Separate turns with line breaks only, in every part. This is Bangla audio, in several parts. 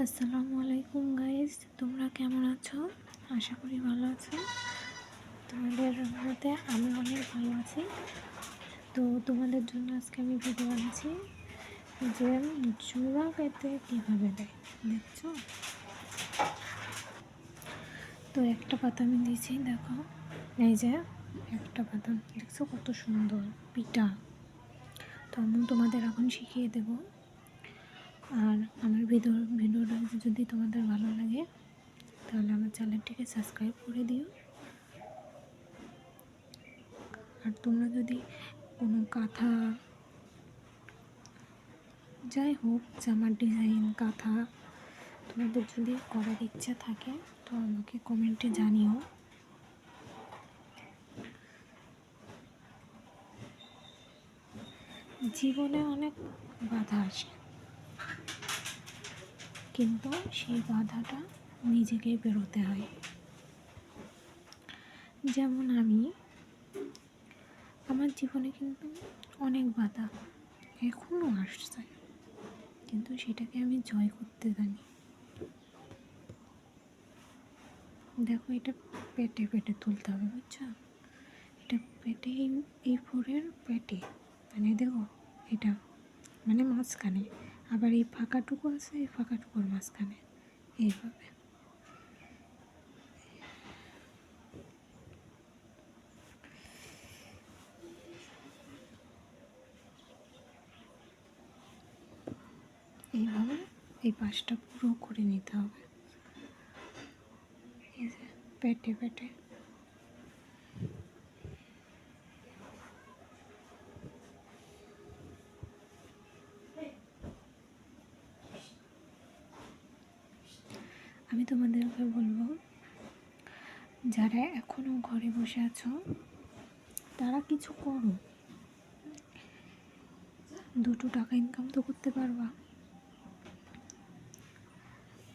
আসসালামু আলাইকুম গাইস, তোমরা কেমন আছো? আশা করি ভালো আছো। তোমাদের মধ্যে আমি অনেক ভালো আছি। তো তোমাদের জন্য আজকে আমি ভিডিও আনছি যে জোড়া পেতে কীভাবে দেয়, দেখছো? তো একটা পাতা আমি দিয়েছি, দেখো এই যে একটা পাতা, দেখছো কত সুন্দর পিঠা। তো আমি তোমাদের এখন শিখিয়ে দেবো। আর আমার ভিডিওটা যদি তোমাদের ভালো লাগে তাহলে আমার চ্যানেলটিকে সাবস্ক্রাইব করে দিও। আর তোমরা যদি কোনো কাঁথা, যাই হোক জামার ডিজাইন, কাঁথা তোমাদের যদি করার ইচ্ছা থাকে তো আমাকে কমেন্টে জানিও। জীবনে অনেক বাধা আসে, কিন্তু সেই বাধাটা নিজেকেই বেরোতে হয়। যেমন আমার জীবনে কিন্তু অনেক বাধা এখনও আসছে, কিন্তু সেটাকে আমি জয় করতে জানি। দেখো এটা পেটে পেটে তুলতে হবে, বুঝছো? এটা পেটে, এই ফোরের পেটে, মানে দেখো এটা মানে মাঝখানে, আবার এই ফাঁকাটুকু আছে, এই ফাঁকাটুকুর মাঝখানে এইভাবে। এইভাবে এই পাশটা পুরো করে নিতে হবে, এই যে পেটে পেটে। আমি তোমাদেরকে বলবো, যারা এখনও ঘরে বসে আছো তারা কিছু করো, দুটো টাকা ইনকাম তো করতে পারবা।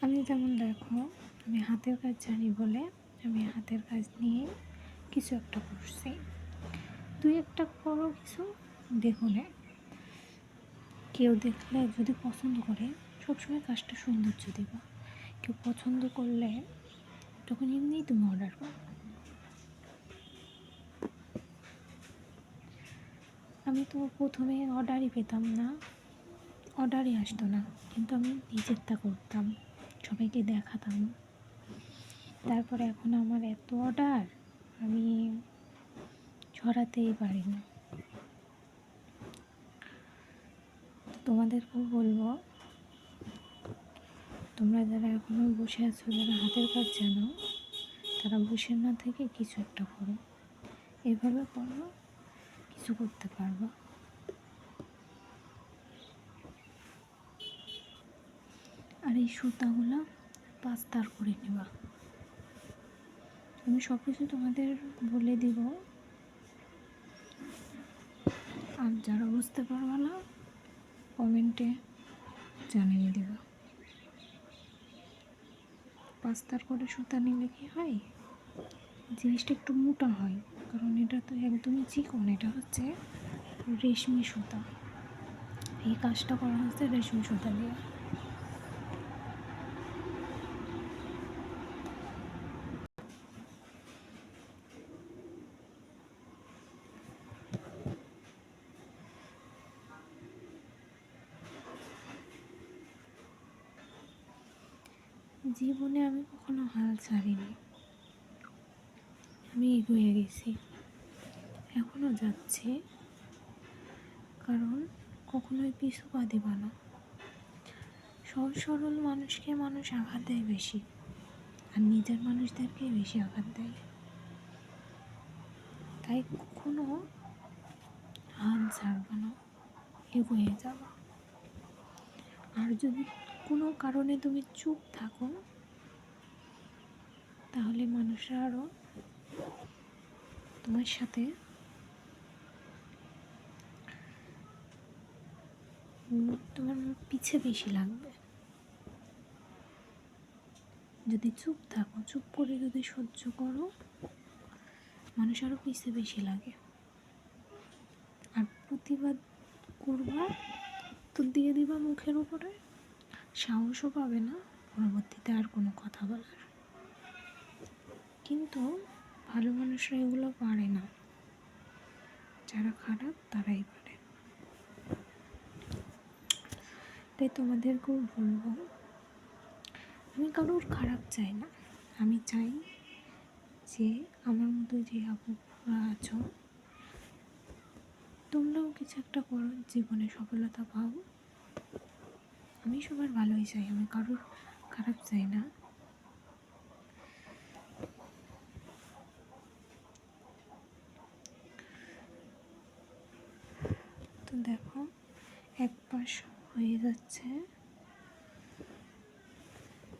আমি যেমন দেখো, আমি হাতের কাজ জানি বলে আমি হাতের কাজ নিয়ে কিছু একটা করছি। তুই একটা করো কিছু, দেখো না, কেউ দেখলে যদি পছন্দ করে, সবসময় কাজটা সৌন্দর্য দেবা। কেউ পছন্দ করলে তখন এমনিই তুমি অর্ডার করো। আমি তো প্রথমে অর্ডারই পেতাম না, অর্ডারই আসতো না, কিন্তু আমি নিজেরটা করতাম, সবাইকে দেখাতাম। তারপরে এখন আমার এত অর্ডার, আমি ছড়াতেই পারি না। তোমাদেরকেও বলবো, তোমরা যারা এখনও বসে আছো, যারা হাতের কাজ জানো, তারা বসে না থেকে কিছু একটা করো। এভাবে করো, কিছু করতে পারবা। আর এই সুতাগুলো পাস্তার করে নেবা। আমি সব কিছু তোমাদের বলে দিব, আর যারা বুঝতে পারবা না কমেন্টে জানিয়ে দেবা। পাস্তার করে সুতা নিলে কি হয়, জিনিসটা একটু মোটা হয়, কারণ এটা তো একদমই চিকন, এটা হচ্ছে রেশমি সুতা। এই কাজটা করা হচ্ছে রেশমি সুতা দিয়ে। জীবনে আমি কখনো হাল ছাড়িনি, আমি এগিয়ে গেছি, এখনও যাচ্ছি, কারণ কখনোই পিছু পা দিবা না। সহজ সরল মানুষকে মানুষ আঘাত দেয় বেশি, আর নিজের মানুষদেরকে বেশি আঘাত দেয়। তাই কখনো হাল ছাড়বা না, এগিয়ে যাবা। আর যদি কোনো কারণে তুমি চুপ থাকো, তাহলে মানুষরা আরও তোমার সাথে তোমার পিছে বেশি লাগবে। যদি চুপ থাকো, চুপ করে যদি সহ্য করো, মানুষ আরও পিছে বেশি লাগে। আর প্রতিবাদ করবা, তো দিয়ে দিবা মুখের উপরে, সাহসও পাবে না পরবর্তীতে আর কোনো কথা বলার। কিন্তু ভালো মানুষরা এগুলো পারে না, যারা খারাপ তারাই পারে। তাই তোমাদেরকেও বলবো, আমি কারোর খারাপ চাই না, আমি চাই যে আমার মতো যে আপুরা আছো তোমরাও কিছু একটা করো, জীবনে সফলতা পাও। আমি সবার ভালোই চাই, আমি কারোর খারাপ চাই না। তো দেখো এক পাশ হয়ে যাচ্ছে,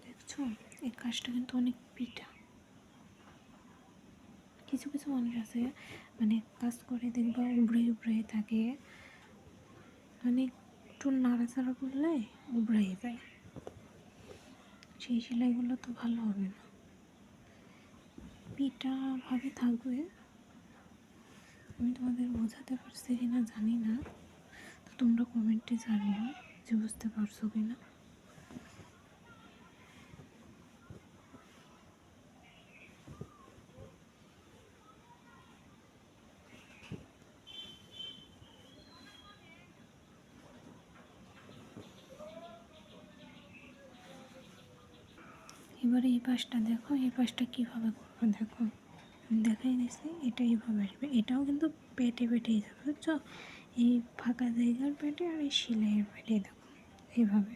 দেখছো এই কাজটা কিন্তু অনেক পিঠা। কিছু কিছু মানুষ আছে মানে কাজ করে দেখবা উবড়ে উবড়ে থাকে, মানে একটু নাড়াচাড়া করলে উবড়ে যায়, সেই সেলাইগুলো তো ভালো হবে না, পিঠা ভাবে থাকবে। আমি তোমাদের বোঝাতে পারছি কিনা জানি না, তো তোমরা কমেন্টে জানিও যে বুঝতে পারছো কিনা। এবারে এই পাশটা দেখো, এই পাশটা কীভাবে করবো দেখো, দেখাই দিছি, এটা এইভাবে আসবে, এটাও কিন্তু পেটে পেটেই যাবে বুঝছো, এই ফাঁকা জায়গার পেটে আর এই সেলাইয়ের পেটে দেখো এইভাবে।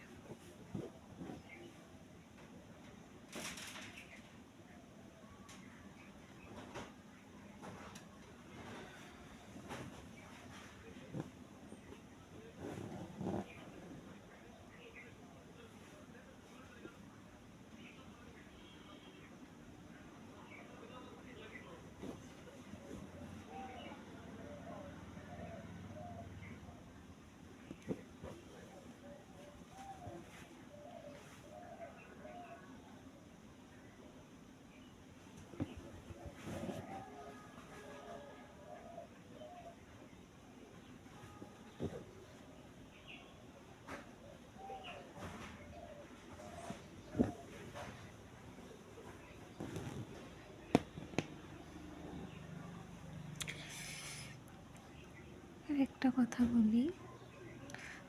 আর একটা কথা বলি,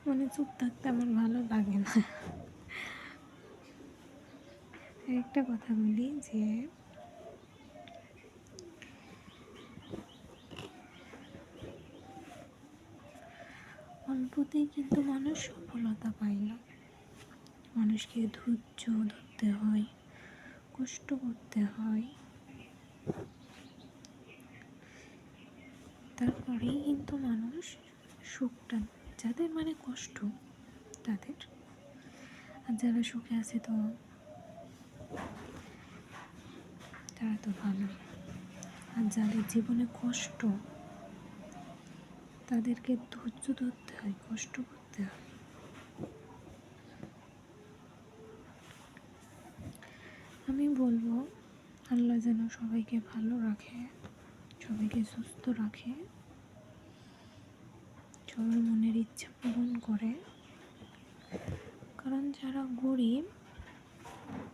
মানে চুপ থাকতে আমার ভালো লাগে না। আর একটা কথা বলি যে অল্পতেই কিন্তু মানুষ সফলতা পায় না, মানুষকে ধৈর্য ধরতে হয়, কষ্ট করতে হয়, তারপরেই কিন্তু মানুষ সুখটা, যাদের মানে কষ্ট তাদের, আর যারা সুখে আছে তো তারা তো ভালো, আর যাদের জীবনে কষ্ট তাদেরকে ধৈর্য ধরতে হয়, কষ্ট করতে হয়। আমি বলবো আল্লাহ যেন সবাইকে ভালো রাখে, সবাইকে সুস্থ রাখে, সবার মনের ইচ্ছা পূরণ করে। কারণ যারা গরিব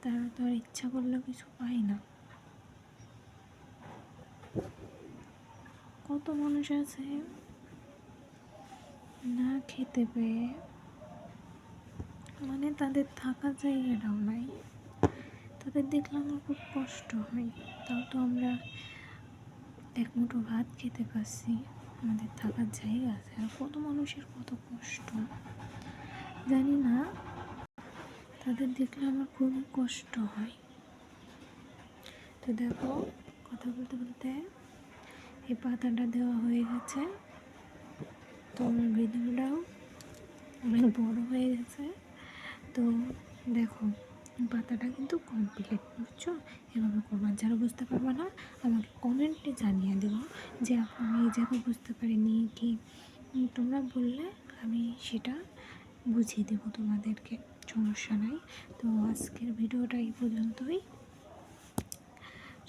তারা তো আর ইচ্ছা করলেও কিছু পায় না। কত মানুষ আছে না খেতে পেয়ে, মানে তাদের থাকার জায়গাটাও নাই, তাদের দেখলে আমার খুব কষ্ট হয়। তাও তো আমরা এক মুঠো ভাত খেতে পারছি, আমাদের থাকার জায়গা আছে, আর কত মানুষের কত কষ্ট জানি না, তাদের দেখলে আমার খুবই কষ্ট হয়। তো দেখো কথা বলতে বলতে এই পাতাটা দেওয়া হয়ে গেছে, তো আমার ভিডিওটাও অনেক বড় হয়ে গেছে। তো দেখো পাতাটা কিন্তু কমপ্লিট, বুঝছো, এভাবে করবো। যারা বুঝতে পারবে না আমাকে কমেন্টে জানিয়ে দেবো যে আমি এই জায়গায় বুঝতে পারিনি কি, তোমরা বললে আমি সেটা বুঝিয়ে দেবো তোমাদেরকে, সমস্যা নাই। তো আজকের ভিডিওটা এই পর্যন্তই,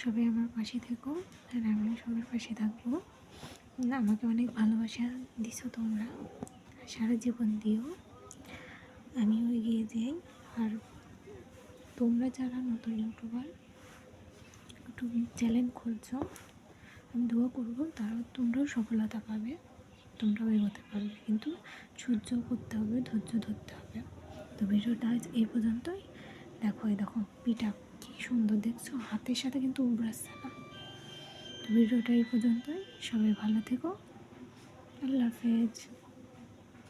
সবাই আমার পাশে থেকো আর আমিও সবার পাশে থাকবো। আমাকে অনেক ভালোবাসা দিছো তোমরা, সারা জীবন দিও, আমিও এগিয়ে যাই। আর তোমরা যারা নতুন ইউটিউব চ্যানেল খুলছো, আমি দোয়া করবো তোমরাও সফলতা পাবে, তোমরাও এগোতে পারবে, কিন্তু সহ্য করতে হবে, ধৈর্য ধরতে হবে। তো ভিডিওটা আজ এই পর্যন্তই। দেখো পিঠা কী সুন্দর দেখছো, হাতের সাথে কিন্তু উবড়াচ্ছে না। তো ভিডিওটা এই পর্যন্তই, সবাই ভালো থেকো, আল্লাহ হাফেজ।